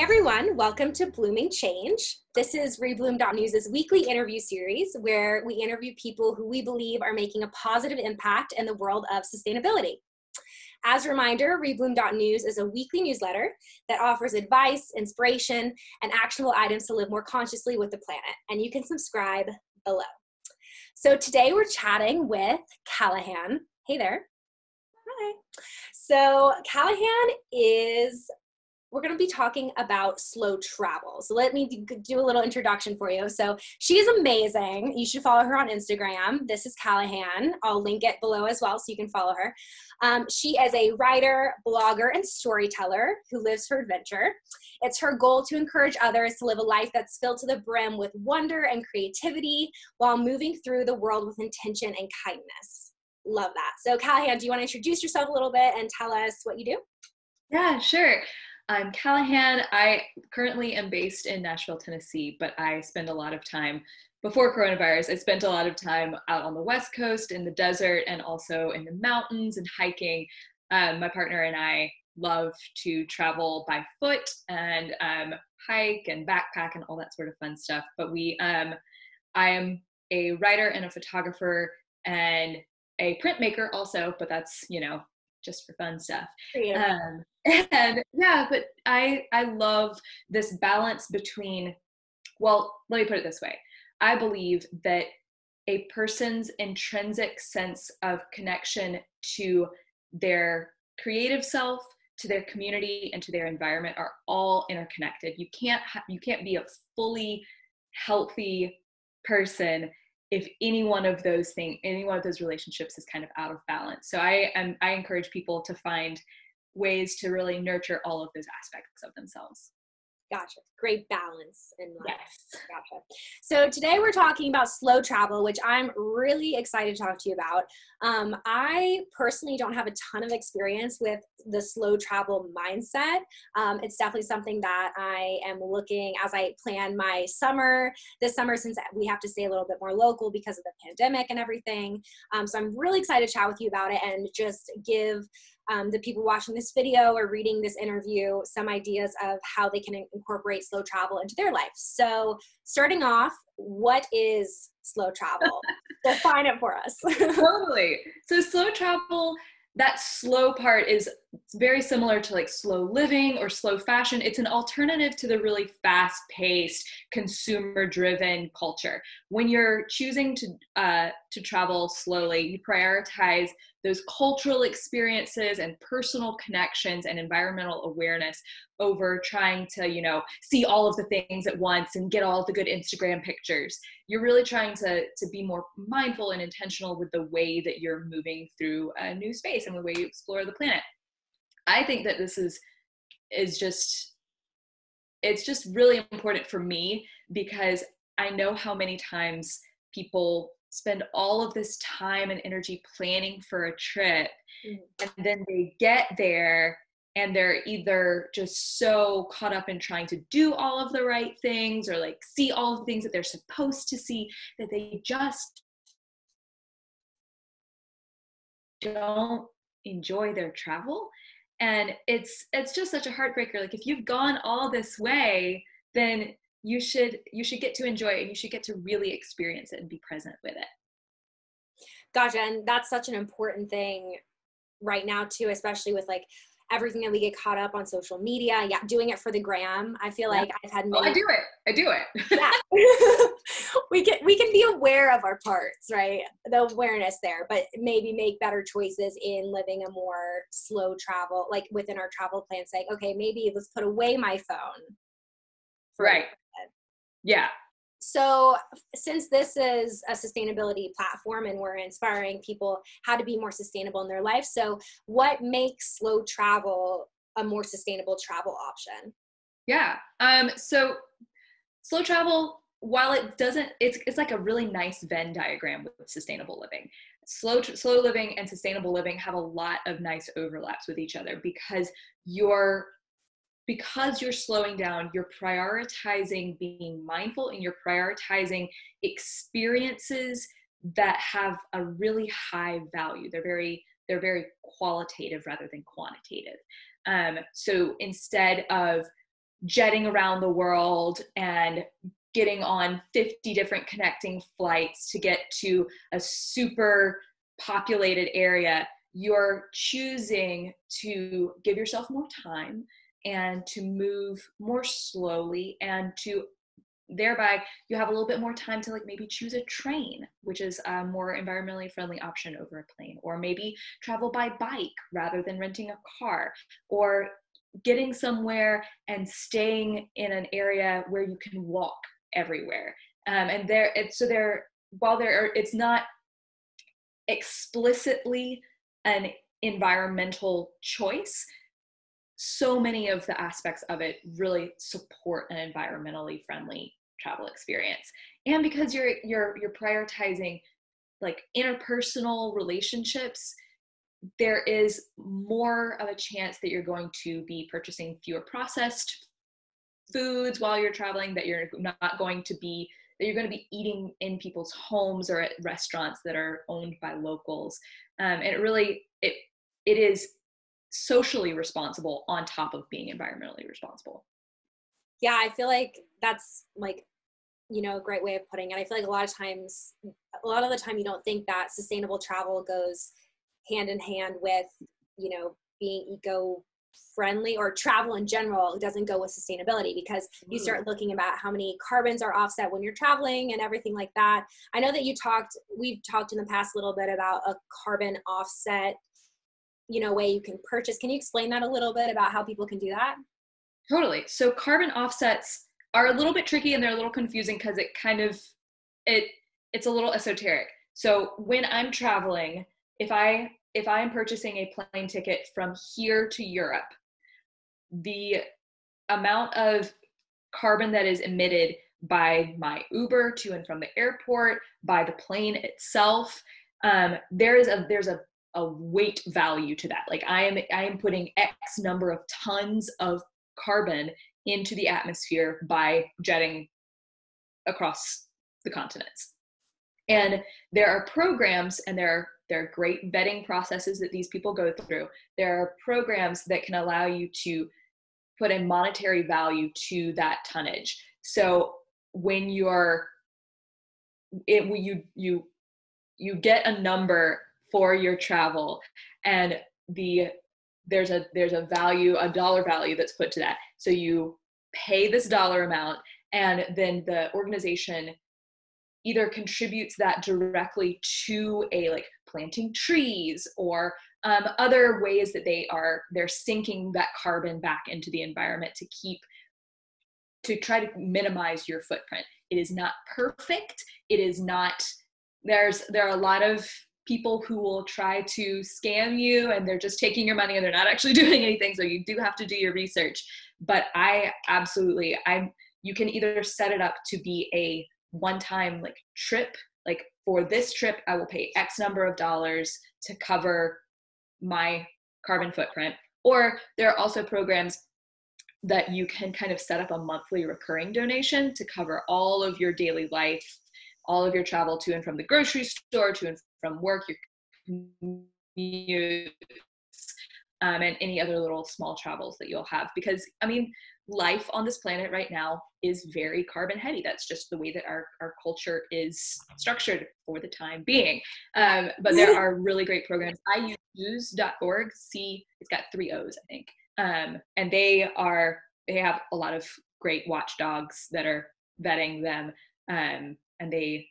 Hey everyone, welcome to Blooming Change. This is rebloom.news' weekly interview series where we interview people who we believe are making a positive impact in the world of sustainability. As a reminder, rebloom.news is a weekly newsletter that offers advice, inspiration, and actionable items to live more consciously with the planet, and you can subscribe below. So today we're chatting with Callahan. Hey there. Hi. So Callahan we're going to be talking about slow travel. So let me do a little introduction for you. So she's amazing. You should follow her on Instagram. This is Callahan. I'll link it below as well so you can follow her. She is a writer, blogger, and storyteller who lives for adventure. It's her goal to encourage others to live a life that's filled to the brim with wonder and creativity while moving through the world with intention and kindness. Love that. So Callahan, do you want to introduce yourself a little bit and tell us what you do? Yeah, sure. I'm Callahan. I currently am based in Nashville, Tennessee, but I spend a lot of time, before coronavirus, I spent a lot of time out on the West Coast in the desert and also in the mountains and hiking. My partner and I love to travel by foot and hike and backpack and all that sort of fun stuff. But I am a writer and a photographer and a printmaker also, but that's, just for fun stuff. And yeah, but I love this balance between, well, let me put it this way. I believe that a person's intrinsic sense of connection to their creative self, to their community, and to their environment are all interconnected. You can't be a fully healthy person if any one of those relationships is kind of out of balance. So I encourage people to find ways to really nurture all of those aspects of themselves. Gotcha. Great balance in life. Yes. Gotcha. So today we're talking about slow travel, which I'm really excited to talk to you about. I personally don't have a ton of experience with the slow travel mindset. It's definitely something that I am looking as I plan my summer this summer, since we have to stay a little bit more local because of the pandemic and everything. So I'm really excited to chat with you about it and just give the people watching this video or reading this interview some ideas of how they can incorporate slow travel into their life. So starting off, what is slow travel? Define it for us. Totally. So slow travel, that slow part is very similar to like slow living or slow fashion. It's an alternative to the really fast-paced, consumer-driven culture. When you're choosing to travel slowly, you prioritize those cultural experiences and personal connections and environmental awareness over trying to, see all of the things at once and get all of the good Instagram pictures. You're really trying to be more mindful and intentional with the way that you're moving through a new space and the way you explore the planet. I think that this is just really important for me because I know how many times people spend all of this time and energy planning for a trip, and then they get there and they're either just so caught up in trying to do all of the right things or like see all of the things that they're supposed to see that they just don't enjoy their travel. And it's just such a heartbreaker. Like if you've gone all this way, then you should get to enjoy it and you should get to really experience it and be present with it. Gotcha. And that's such an important thing right now too, especially with like everything that we get caught up on social media. Yeah, doing it for the gram. I feel like I've had many. I do it. Yeah. we can be aware of our parts, right? The awareness there, but maybe make better choices in living a more slow travel, like within our travel plan, saying, okay, maybe let's put away my phone. Right. Yeah. So since this is a sustainability platform and we're inspiring people how to be more sustainable in their life, so what makes slow travel a more sustainable travel option? Yeah. So slow travel, while it's like a really nice Venn diagram with sustainable living. Slow living and sustainable living have a lot of nice overlaps with each other because you're slowing down, you're prioritizing being mindful and you're prioritizing experiences that have a really high value. They're very qualitative rather than quantitative. So instead of jetting around the world and getting on 50 different connecting flights to get to a super populated area. You're choosing to give yourself more time and to move more slowly, and to thereby you have a little bit more time to like maybe choose a train, which is a more environmentally friendly option over a plane, or maybe travel by bike rather than renting a car, or getting somewhere and staying in an area where you can walk everywhere. And there, while it's not explicitly an environmental choice, so many of the aspects of it really support an environmentally friendly travel experience. And because you're prioritizing like interpersonal relationships, there is more of a chance that you're going to be purchasing fewer processed foods while you're traveling, that you're going to be eating in people's homes or at restaurants that are owned by locals. And it is socially responsible on top of being environmentally responsible. Yeah, I feel like that's like, a great way of putting it. I feel like a lot of the time you don't think that sustainable travel goes hand in hand with, being eco-friendly, or travel in general doesn't go with sustainability, because you start looking about how many carbons are offset when you're traveling and everything like that. I know that we've talked in the past a little bit about a carbon offset, way you can purchase. Can you explain that a little bit about how people can do that? Totally. So carbon offsets are a little bit tricky, and they're a little confusing because it's a little esoteric. So when I'm traveling, if I'm purchasing a plane ticket from here to Europe, the amount of carbon that is emitted by my Uber to and from the airport, by the plane itself, there's a weight value to that. Like I am putting X number of tons of carbon into the atmosphere by jetting across the continents. And there are programs, and there are great vetting processes that these people go through. There are programs that can allow you to put a monetary value to that tonnage. So when you get a number for your travel, and there's a value, a dollar value that's put to that. So you pay this dollar amount, and then the organization either contributes that directly to like planting trees, or other ways that they're sinking that carbon back into the environment to try to minimize your footprint. It is not perfect. It is not, there are a lot of people who will try to scam you, and they're just taking your money and they're not actually doing anything. So you do have to do your research. But you can either set it up to be a one-time like trip, like for this trip, I will pay X number of dollars to cover my carbon footprint. Or there are also programs that you can kind of set up a monthly recurring donation to cover all of your daily life, all of your travel to and from the grocery store, to and from work, your commutes, and any other little small travels that you'll have. Because, I mean, life on this planet right now is very carbon heavy. That's just the way that our culture is structured for the time being. But there are really great programs. I use use.org. It's got 3 O's, I think. And they have a lot of great watchdogs that are vetting them. And they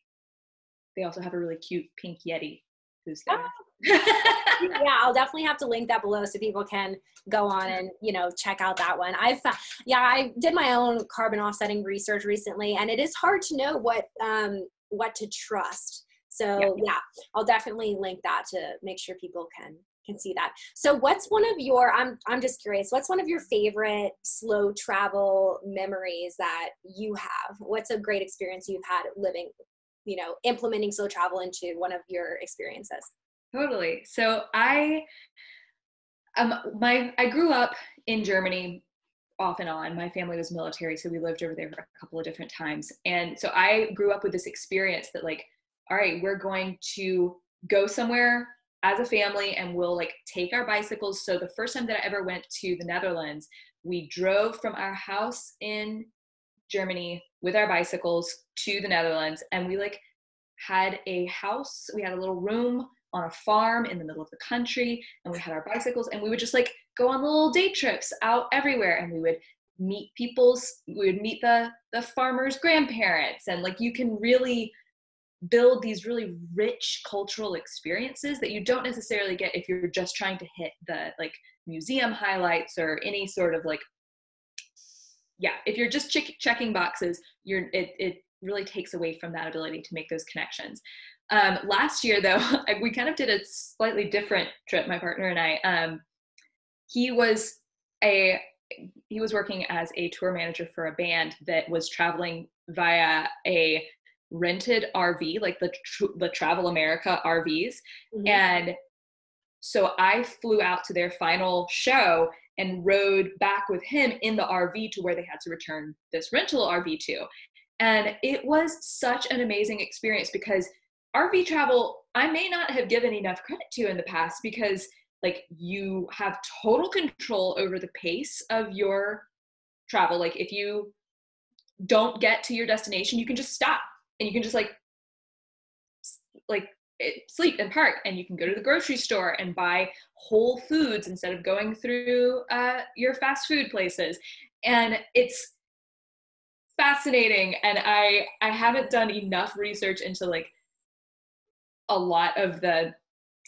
also have a really cute pink Yeti who's there. Yeah, I'll definitely have to link that below so people can go on and, check out that one. I did my own carbon offsetting research recently, and it is hard to know what to trust. So yeah, I'll definitely link that to make sure people can see that. So what's one of your, I'm just curious, what's one of your favorite slow travel memories that you have? What's a great experience you've had living, implementing slow travel into one of your experiences? Totally. So I grew up in Germany off and on. My family was military, so we lived over there for a couple of different times. And so I grew up with this experience that like, all right, we're going to go somewhere as a family, and we'll like take our bicycles. So the first time that I ever went to the Netherlands, we drove from our house in Germany with our bicycles to the Netherlands, and we like had a house. We had a little room on a farm in the middle of the country, and we had our bicycles, and we would just like go on little day trips out everywhere, and we would meet the farmers' grandparents, and like you can really build these really rich cultural experiences that you don't necessarily get if you're just trying to hit the like museum highlights or any sort of like, yeah, if you're just checking boxes, it really takes away from that ability to make those connections. Last year though, we kind of did a slightly different trip, my partner and I. He was working as a tour manager for a band that was traveling via a rented RV, like the Travel America RVs. Mm-hmm. And so I flew out to their final show and rode back with him in the RV to where they had to return this rental RV to. And it was such an amazing experience because RV travel, I may not have given enough credit to in the past, because like you have total control over the pace of your travel. Like if you don't get to your destination, you can just stop and you can just like sleep and park, and you can go to the grocery store and buy whole foods instead of going through your fast food places. And it's fascinating. And I haven't done enough research into like a lot of the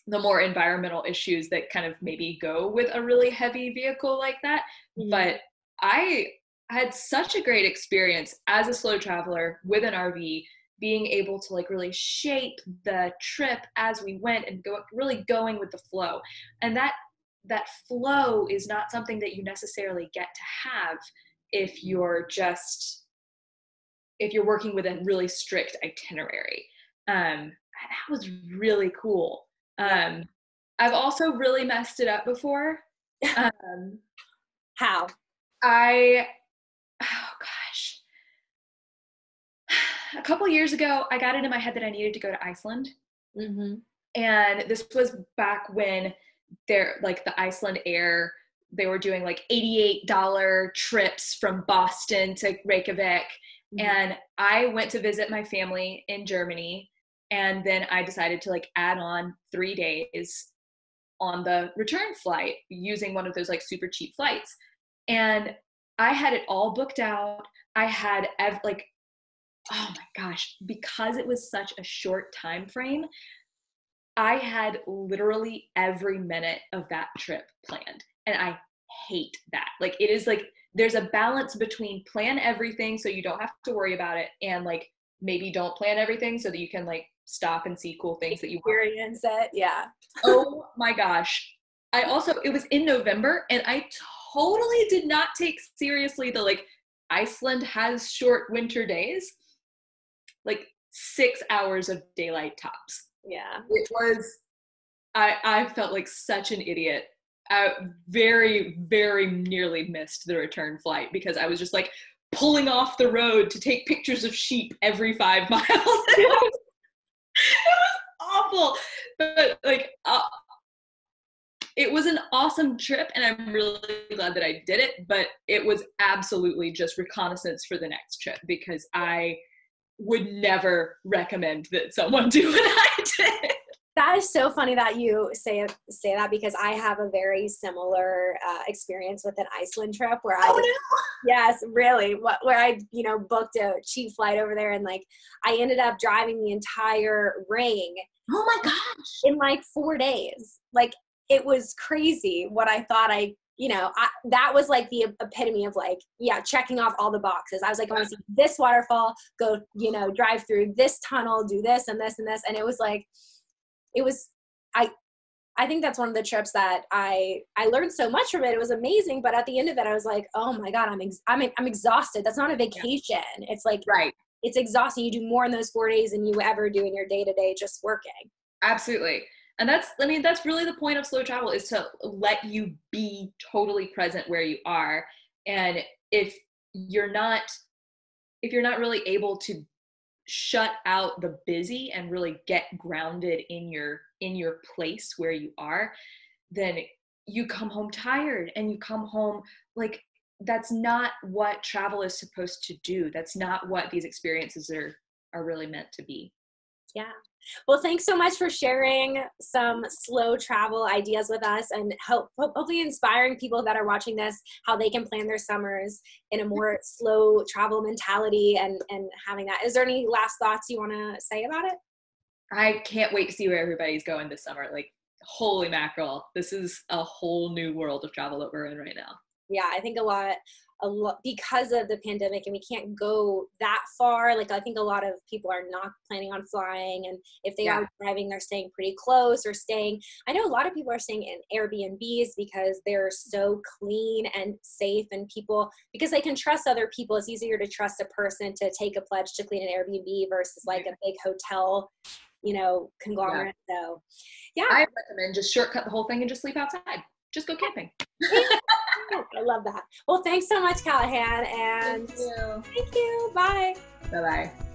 more environmental issues that kind of maybe go with a really heavy vehicle like that. Mm-hmm. But I had such a great experience as a slow traveler with an RV, being able to like really shape the trip as we went and really going with the flow. And that flow is not something that you necessarily get to have if you're working with a really strict itinerary. That was really cool. I've also really messed it up before. How? A couple years ago, I got it in my head that I needed to go to Iceland. Mm-hmm. And this was back when the Iceland Air, they were doing like $88 trips from Boston to Reykjavik. Mm-hmm. And I went to visit my family in Germany. And then I decided to like add on 3 days on the return flight using one of those like super cheap flights. And I had it all booked out. I had oh my gosh, because it was such a short time frame, I had literally every minute of that trip planned. And I hate that. Like it is like, there's a balance between plan everything so you don't have to worry about it, and like maybe don't plan everything so that you can like stop and see cool things that you experience it. Yeah. Oh my gosh. It was in November, and I totally did not take seriously the like Iceland has short winter days, like 6 hours of daylight tops. Yeah. It was, I felt like such an idiot. I very, very nearly missed the return flight because I was just like pulling off the road to take pictures of sheep every 5 miles. It was awful, but like, it was an awesome trip, and I'm really glad that I did it, but it was absolutely just reconnaissance for the next trip, because I would never recommend that someone do what I did. That is so funny that you say that, because I have a very similar experience with an Iceland trip where yes, really, where I, booked a cheap flight over there, and like I ended up driving the entire ring. Oh my gosh. In like 4 days. Like it was crazy what I thought that was like the epitome of like, checking off all the boxes. I was like, I want to see this waterfall, go, drive through this tunnel, do this and this and this. And it was like, I think that's one of the trips that I learned so much from it. It was amazing. But at the end of it, I was like, oh my God, I'm exhausted. That's not a vacation. Yeah. It's like, right. It's exhausting. You do more in those 4 days than you ever do in your day-to-day just working. Absolutely. And that's really the point of slow travel, is to let you be totally present where you are. And if you're not really able to shut out the busy and really get grounded in your place where you are, then you come home tired and you come home like, that's not what travel is supposed to do. That's not what these experiences are really meant to be. Yeah. Well, thanks so much for sharing some slow travel ideas with us, and hopefully inspiring people that are watching this how they can plan their summers in a more slow travel mentality and having that. Is there any last thoughts you want to say about it? I can't wait to see where everybody's going this summer. Like, holy mackerel, this is a whole new world of travel that we're in right now. Yeah, I think a lot because of the pandemic and we can't go that far. Like, I think a lot of people are not planning on flying, and if they are driving, they're staying pretty close or staying. I know a lot of people are staying in Airbnbs because they're so clean and safe, and people, because they can trust other people, it's easier to trust a person to take a pledge to clean an Airbnb versus like a big hotel, conglomerate. So yeah, I recommend just shortcut the whole thing and just sleep outside. Just go camping. I love that. Well, thanks so much, Callahan. And thank you. Thank you. Bye. Bye-bye.